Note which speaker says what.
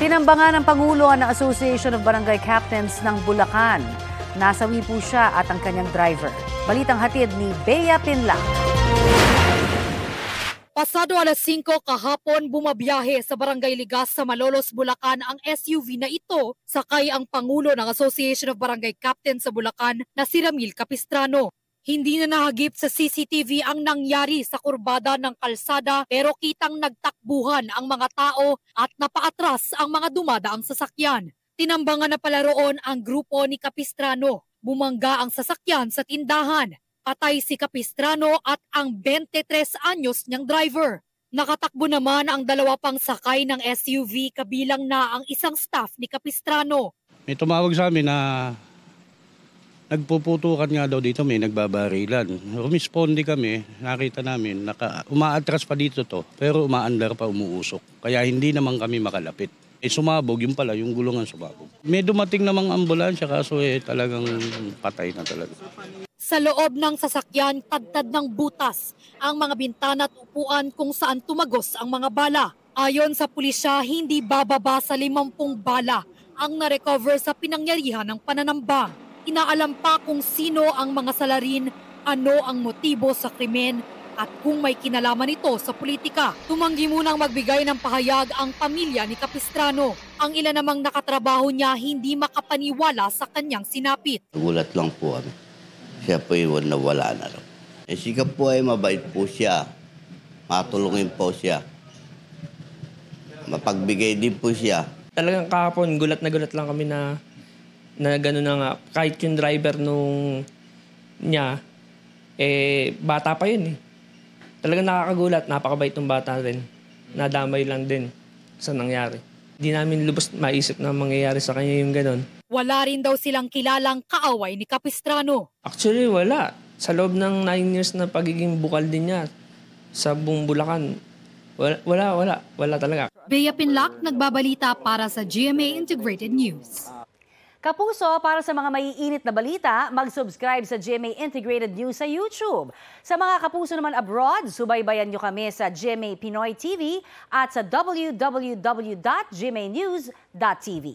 Speaker 1: Tinambangan ng Pangulo ng Association of Barangay Captains ng Bulacan. Nasawi po siya at ang kanyang driver. Balitang hatid ni Bea Pinla.
Speaker 2: Pasado alas 5 kahapon, bumabiyahe sa Barangay Ligas sa Malolos, Bulacan ang SUV na ito. Sakay ang Pangulo ng Association of Barangay Captains sa Bulacan na si Ramil Capistrano. Hindi na nahagip sa CCTV ang nangyari sa kurbada ng kalsada pero kitang nagtakbuhan ang mga tao at napaatras ang mga dumadaang sasakyan. Tinambangan na pala roon ang grupo ni Capistrano. Bumangga ang sasakyan sa tindahan. Patay si Capistrano at ang 23 anyos niyang driver. Nakatakbo naman ang dalawa pang sakay ng SUV kabilang na ang isang staff ni Capistrano.
Speaker 3: May tumawag sa amin na nagpuputukan nga daw dito, may nagbabarilan. Rumisponde kami, nakita namin, umaatras pa dito to, pero umaandar pa, umuusok. Kaya hindi naman kami makalapit. Sumabog, yun pala, yung gulungan sumabog. May dumating namang ambulansya, kaso talagang patay na talaga.
Speaker 2: Sa loob ng sasakyan, tadtad ng butas ang mga bintana at upuan kung saan tumagos ang mga bala. Ayon sa pulisya, hindi bababa sa 50 bala ang narecover sa pinangyarihan ng pananambang. Inaalam pa kung sino ang mga salarin, ano ang motibo sa krimen at kung may kinalaman ito sa politika. Tumanggi munang magbigay ng pahayag ang pamilya ni Capistrano. Ang ilan namang nakatrabaho niya hindi makapaniwala sa kanyang sinapit.
Speaker 4: Gulat lang po kami. Siya po yung nawala na raw. Siya po ay mabait po siya. Matulungin po siya. Mapagbigay din po siya.
Speaker 5: Talagang kahapon, gulat lang kami na gano'n na nga. Kahit yung driver niya, bata pa yun eh. Talagang nakakagulat, napakabait ng bata rin. Nadamay lang din sa nangyari. Di namin lubos maisip na mangyayari sa kanya yung gano'n.
Speaker 2: Wala rin daw silang kilalang kaaway ni Capistrano.
Speaker 5: Actually, wala. Sa loob ng 9 years na pagiging bukal din niya sa buong Bulacan, wala talaga.
Speaker 2: Bea Pinlac, nagbabalita para sa GMA Integrated News.
Speaker 1: Kapuso, para sa mga maiinit na balita, mag-subscribe sa GMA Integrated News sa YouTube. Sa mga kapuso naman abroad, subaybayan nyo kami sa GMA Pinoy TV at sa www.gmanews.tv.